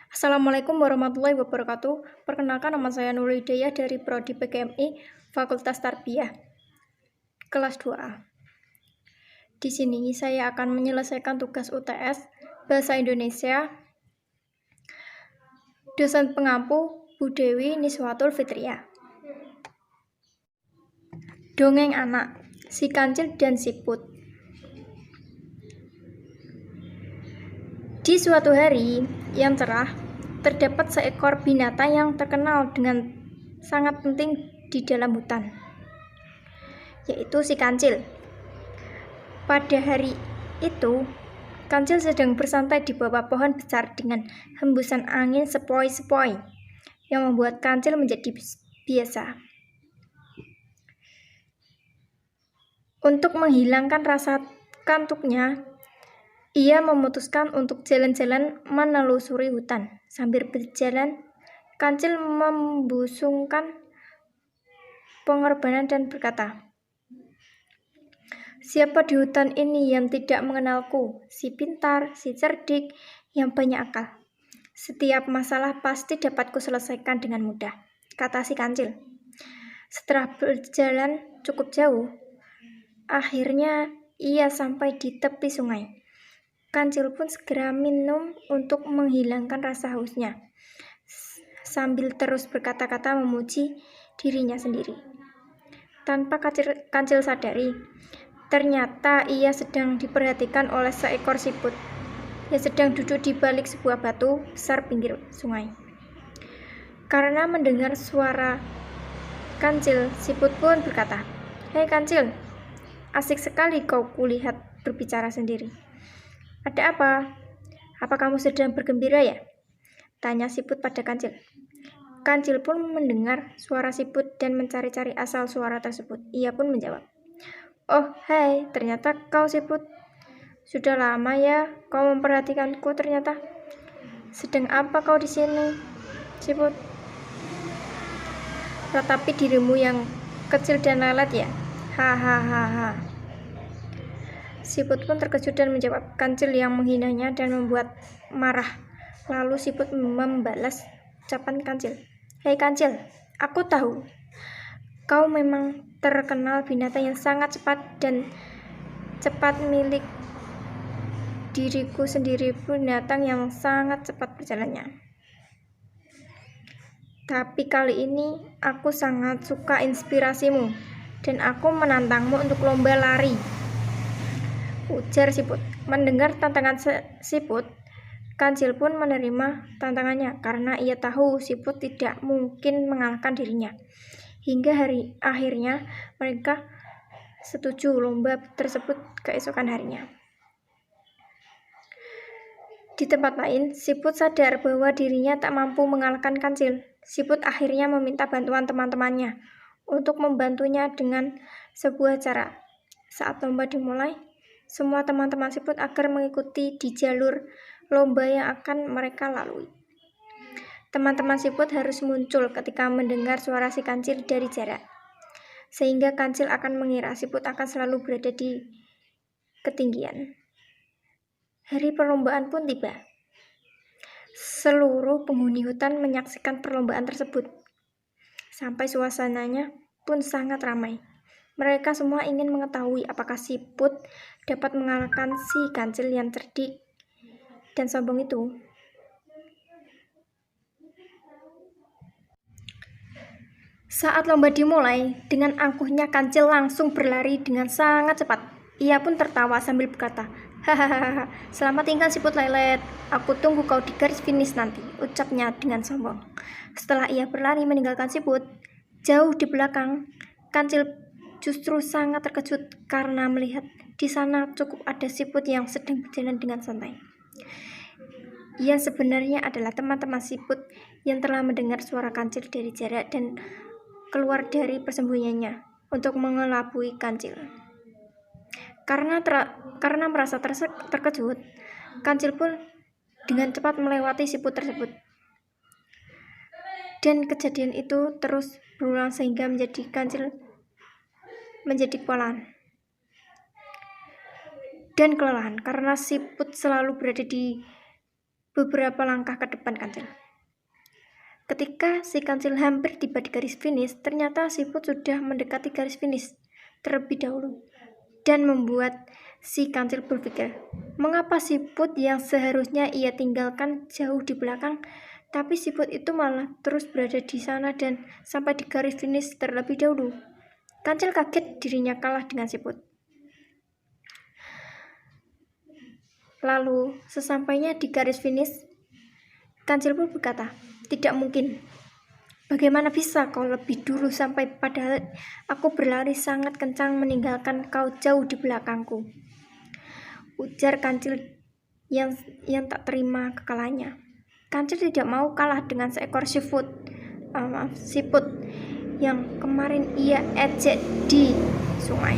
Assalamualaikum warahmatullahi wabarakatuh. Perkenalkan, nama saya Nurul Hidayah dari Prodi PGMI Fakultas Tarbiyah kelas 2A. Di sini saya akan menyelesaikan tugas UTS Bahasa Indonesia dosen pengampu Bu Dewi Niswatul Fitriah. Dongeng anak, si kancil dan si put. Di suatu hari yang cerah, terdapat seekor binatang yang terkenal dengan sangat penting di dalam hutan, yaitu si kancil. Pada hari itu, kancil sedang bersantai di bawah pohon besar dengan hembusan angin sepoi-sepoi yang membuat kancil menjadi biasa. Untuk menghilangkan rasa kantuknya, ia memutuskan untuk jalan-jalan menelusuri hutan. Sambil berjalan, kancil membusungkan pengorbanan dan berkata, "Siapa di hutan ini yang tidak mengenalku? Si pintar, si cerdik, yang banyak akal. Setiap masalah pasti dapat kuselesaikan dengan mudah," kata si kancil. Setelah berjalan cukup jauh, akhirnya ia sampai di tepi sungai. Kancil pun segera minum untuk menghilangkan rasa hausnya, sambil terus berkata-kata memuji dirinya sendiri. Tanpa kancil sadari, ternyata ia sedang diperhatikan oleh seekor siput yang sedang duduk di balik sebuah batu besar pinggir sungai. Karena mendengar suara kancil, siput pun berkata, "Hei kancil, asik sekali kau kulihat berbicara sendiri. Ada apa? Apa kamu sedang bergembira ya?" tanya siput pada kancil. Kancil pun mendengar suara siput dan mencari-cari asal suara tersebut. Ia pun menjawab, "Oh, hai, ternyata kau siput. Sudah lama ya kau memperhatikanku ternyata. Sedang apa kau di sini, siput? Ratapi dirimu yang kecil dan lelet ya. Hahaha." Siput pun terkejut dan menjawab kancil yang menghinanya dan membuat marah. Lalu siput membalas ucapan kancil. "Hei kancil, aku tahu kau memang terkenal binatang yang sangat cepat milik diriku sendiri, binatang yang sangat cepat berjalannya. Tapi kali ini aku sangat suka inspirasimu dan aku menantangmu untuk lomba lari," ujar siput. Mendengar tantangan siput, kancil pun menerima tantangannya karena ia tahu siput tidak mungkin mengalahkan dirinya. Hingga akhirnya mereka setuju lomba tersebut keesokan harinya. Di tempat lain, siput sadar bahwa dirinya tak mampu mengalahkan kancil. Siput akhirnya meminta bantuan teman-temannya untuk membantunya dengan sebuah cara. Saat lomba dimulai, semua teman-teman siput agar mengikuti di jalur lomba yang akan mereka lalui. Teman-teman siput harus muncul ketika mendengar suara si kancil dari jarak, sehingga kancil akan mengira siput akan selalu berada di ketinggian. Hari perlombaan pun tiba. Seluruh penghuni hutan menyaksikan perlombaan tersebut. Sampai suasananya pun sangat ramai. Mereka semua ingin mengetahui apakah siput dapat mengalahkan si kancil yang cerdik dan sombong itu. Saat lomba dimulai, dengan angkuhnya kancil langsung berlari dengan sangat cepat. Ia pun tertawa sambil berkata, "Hahaha, selamat tinggal siput lelet. Aku tunggu kau di garis finish nanti," ucapnya dengan sombong. Setelah ia berlari meninggalkan siput, jauh di belakang, kancil justru sangat terkejut karena melihat di sana cukup ada siput yang sedang berjalan dengan santai. Ia sebenarnya adalah teman-teman siput yang telah mendengar suara kancil dari jarak dan keluar dari persembunyiannya untuk mengelabui kancil. Karena merasa terkejut, kancil pun dengan cepat melewati siput tersebut. Dan kejadian itu terus berulang sehingga kancil menjadi kewalahan dan kelelahan karena siput selalu berada di beberapa langkah ke depan Kancil. Ketika si Kancil hampir tiba di garis finish, ternyata Siput sudah mendekati garis finish terlebih dahulu dan membuat si Kancil berpikir, mengapa Siput yang seharusnya ia tinggalkan jauh di belakang, tapi Siput itu malah terus berada di sana dan sampai di garis finish terlebih dahulu. Kancil kaget dirinya kalah dengan Siput. Lalu, sesampainya di garis finish, Kancil pun berkata, tidak mungkin. Bagaimana bisa kau lebih dulu sampai, padahal aku berlari sangat kencang meninggalkan kau jauh di belakangku, ujar Kancil yang tak terima kekalahannya. Kancil tidak mau kalah dengan seekor siput yang kemarin ia ejek di sungai.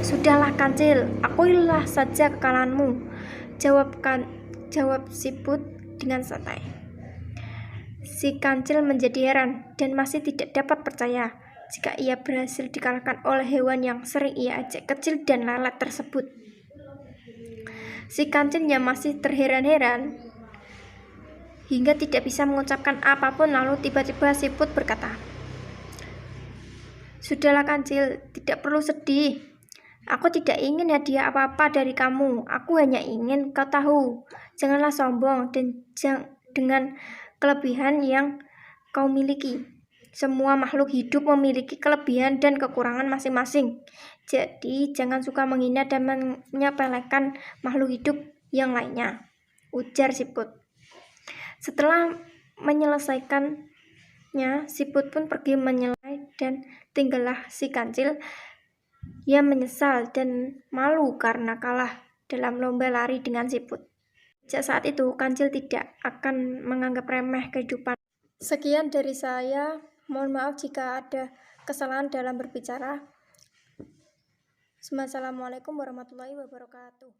Sudahlah Kancil, akuilah saja kekalahanmu, jawab Siput dengan santai. Si Kancil menjadi heran dan masih tidak dapat percaya jika ia berhasil dikalahkan oleh hewan yang sering ia ajak kecil dan lalat tersebut. Si Kancil yang masih terheran-heran hingga tidak bisa mengucapkan apapun, lalu tiba-tiba Siput berkata, sudahlah Kancil, tidak perlu sedih. Aku tidak ingin hadiah apa-apa dari kamu. Aku hanya ingin kau tahu, janganlah sombong dan dengan kelebihan yang kau miliki. Semua makhluk hidup memiliki kelebihan dan kekurangan masing-masing. Jadi jangan suka menghina dan menyepelekan makhluk hidup yang lainnya, ujar Siput. Setelah menyelesaikannya, Siput pun pergi menyelai dan tinggallah si Kancil. Ia menyesal dan malu karena kalah dalam lomba lari dengan Siput. Sejak saat itu, Kancil tidak akan menganggap remeh kehidupan. Sekian dari saya. Mohon maaf jika ada kesalahan dalam berbicara. Wassalamualaikum warahmatullahi wabarakatuh.